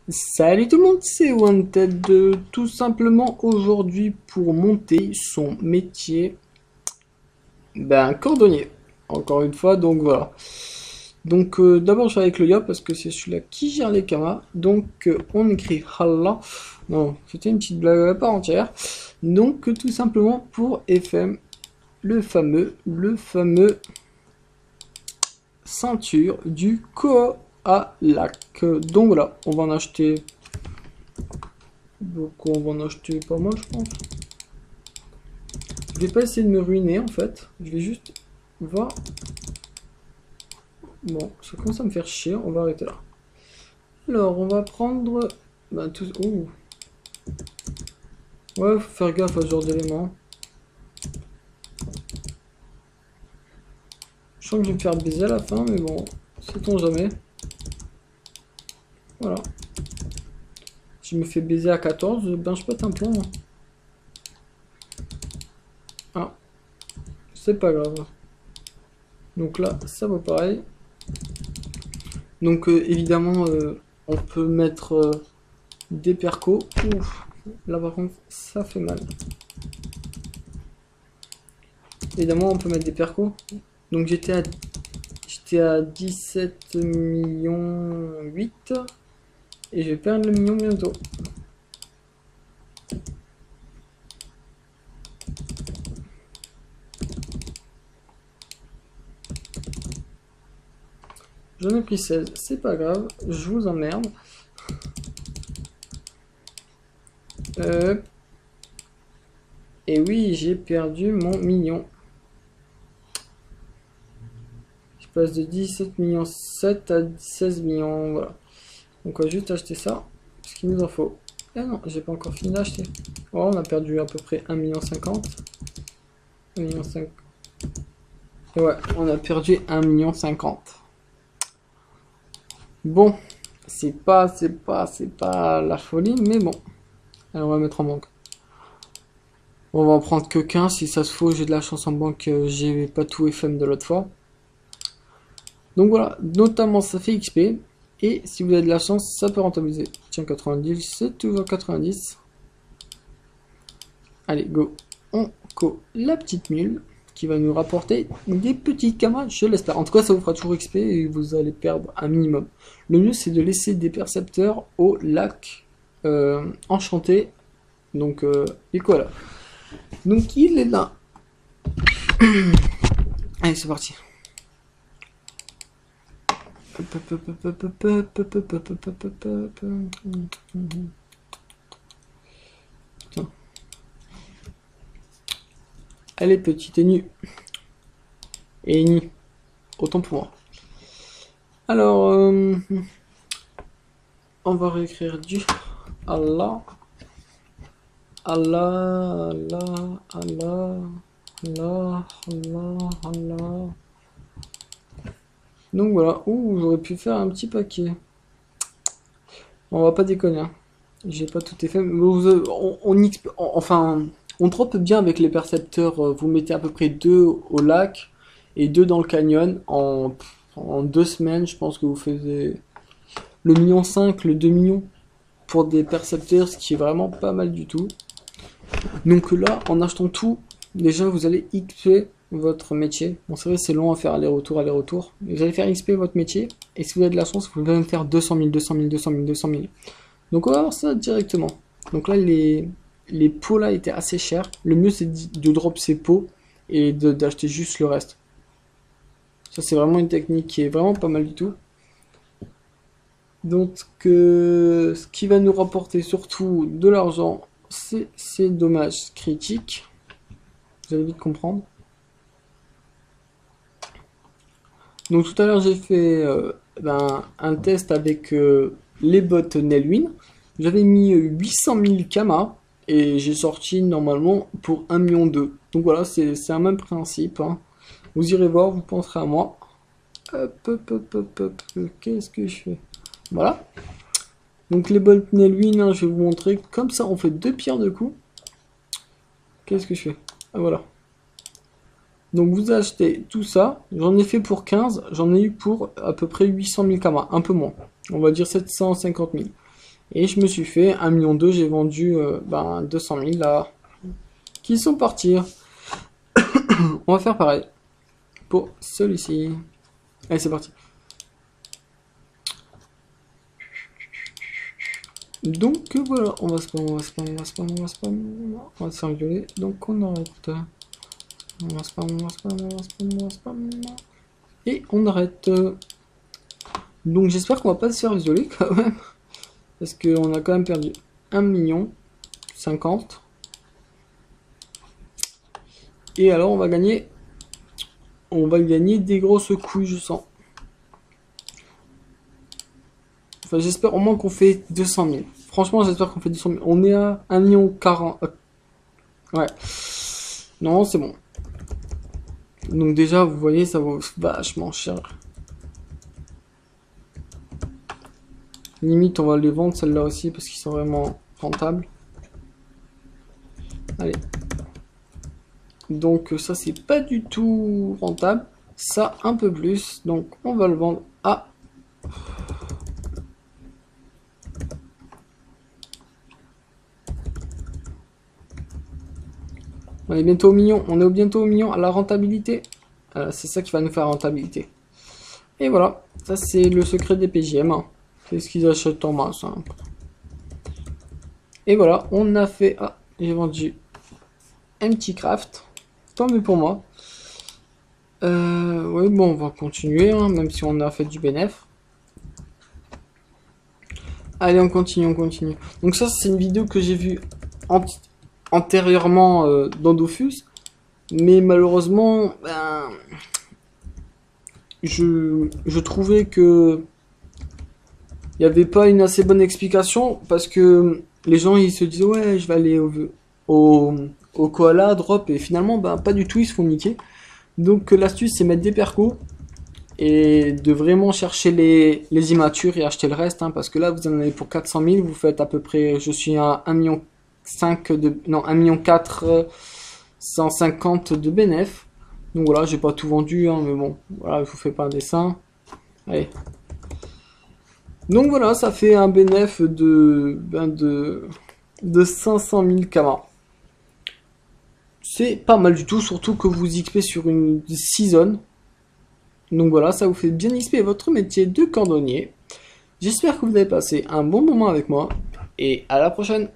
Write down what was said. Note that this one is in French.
Salut tout le monde, c'est Wanted. Tout simplement aujourd'hui pour monter son métier, cordonnier. Encore une fois, donc voilà. Donc d'abord je suis avec le gars parce que c'est celui-là qui gère les camas. Donc on écrit Allah. Non, c'était une petite blague à part entière. Donc tout simplement pour FM, le fameux ceinture du Kohalak. Donc voilà, on va en acheter. Donc on va en acheter pas mal, je pense. Je vais pas essayer de me ruiner en fait. Je vais juste voir. Bon, ça commence à me faire chier. On va arrêter là. Alors, on va prendre. Tout. Oh. Ouais, faut faire gaffe à ce genre d'éléments. Je sens que je vais me faire baiser à la fin, mais bon, sait-on jamais. Voilà. Si je me fais baiser à 14, ben je pète un plomb. Hein. Ah, c'est pas grave. Donc là, ça va pareil. Donc évidemment, on peut mettre des percos. Ouf, là par contre, ça fait mal. Évidemment, on peut mettre des percos. Donc j'étais à 17 millions 8 et je vais perdre le million bientôt. J'en ai pris 16, c'est pas grave, je vous emmerde. Et oui, j'ai perdu mon million. Je passe de 17 millions 7 à 16 millions, voilà. Donc on va juste acheter ça, parce qu'il nous en faut. Ah non, j'ai pas encore fini d'acheter. Oh, on a perdu à peu près 1 million 50. 1 million 5. Et ouais, on a perdu 1 million 50. Bon, c'est pas la folie, mais bon. Alors on va mettre en banque. On va en prendre que 15, si ça se faut, j'ai de la chance en banque, j'ai pas tout FM de l'autre fois. Donc voilà, notamment ça fait XP, et si vous avez de la chance, ça peut rentabiliser. Tiens, 90, c'est toujours 90. Allez, go. On co la petite mule, qui va nous rapporter des petites camarades, je l'espère. En tout cas, ça vous fera toujours XP, et vous allez perdre un minimum. Le mieux, c'est de laisser des percepteurs au lac enchanté. Donc, et voilà. Donc, il est là. Allez, c'est parti. Putain. Elle est petite et nue. Et nue. Autant pour moi. Alors, on va réécrire du Allah. Allah, Allah, Allah, Allah, Allah, Allah. Donc voilà. Ouh, j'aurais pu faire un petit paquet. On va pas déconner. Hein. J'ai pas tout fait. Enfin, on drop bien avec les percepteurs. Vous mettez à peu près 2 au lac et 2 dans le canyon. En 2 semaines, je pense que vous faisiez le 1,5 million, le 2 millions pour des percepteurs, ce qui est vraiment pas mal du tout. Donc là, en achetant tout, déjà vous allez XP votre métier. Bon, c'est vrai, c'est long à faire aller-retour, aller-retour. Vous allez faire XP votre métier, et si vous avez de la chance, vous pouvez même faire 200 000, 200 000, 200 000, 200 000. Donc on va voir ça directement. Donc là, les pots là étaient assez chers. Le mieux, c'est de drop ces pots et d'acheter juste le reste. Ça, c'est vraiment une technique qui est vraiment pas mal du tout. Donc, ce qui va nous rapporter surtout de l'argent, c'est ces dommages critiques. Vous allez vite comprendre. Donc tout à l'heure j'ai fait un test avec les bots Nelwyn. J'avais mis 800 000 kamas et j'ai sorti normalement pour 1,2 million. Donc voilà, c'est un même principe. Hein. Vous irez voir, vous penserez à moi. Hop. Qu'est-ce que je fais? Voilà. Donc les bots Nelwyn, hein, je vais vous montrer. Comme ça, on fait 2 pierres de coups. Qu'est-ce que je fais? Ah voilà. Donc vous achetez tout ça, j'en ai fait pour 15, j'en ai eu pour à peu près 800 000 kamas, un peu moins, on va dire 750 000. Et je me suis fait 1,2 million, j'ai vendu 200 000 là, qui sont partis. On va faire pareil pour celui-ci. Allez, c'est parti. Donc voilà, on va spam, on va spam, on va spam, on va spam, on va se faire violer, donc on arrête. On va spam, on va spam, on va spam, on va spam, et on arrête. Donc j'espère qu'on va pas se faire violer quand même, parce qu'on a quand même perdu 1 million 50. Et alors on va gagner des grosses couilles, je sens. Enfin, j'espère au moins qu'on fait 200 000. Franchement, j'espère qu'on fait 200 000. On est à 1 million 40. Ouais. Non, c'est bon. Donc déjà, vous voyez, ça vaut vachement cher. Limite, on va les vendre, celles-là aussi, parce qu'ils sont vraiment rentables. Allez. Donc ça, c'est pas du tout rentable. Ça, un peu plus. Donc, on va le vendre à... On est bientôt au million. On est bientôt au million à la rentabilité. C'est ça qui va nous faire la rentabilité. Et voilà. Ça, c'est le secret des PGM. C'est ce qu'ils achètent en masse. Hein. Et voilà. On a fait... Ah, j'ai vendu un petit craft. Tant mieux pour moi. Oui, bon, on va continuer. Hein, même si on a fait du bénéf. Allez, on continue, on continue. Donc ça, c'est une vidéo que j'ai vue antérieurement dans Dofus, mais malheureusement je trouvais que il n'y avait pas une assez bonne explication, parce que les gens ils se disaient ouais je vais aller au koala drop, et finalement pas du tout, ils se font niquer. Donc l'astuce c'est mettre des percos et de vraiment chercher les immatures et acheter le reste, hein, parce que là vous en avez pour 400 000, vous faites à peu près, je suis à 1 million 5 de, non 1 million 4 150 de bénéf. Donc voilà, j'ai pas tout vendu, hein, mais bon, voilà, je vous fais pas un dessin. Allez. Donc voilà, ça fait un bénéf de 500 000 kamas. C'est pas mal du tout, surtout que vous XP sur une season. Donc voilà, ça vous fait bien XP votre métier de cordonnier. J'espère que vous avez passé un bon moment avec moi, et à la prochaine.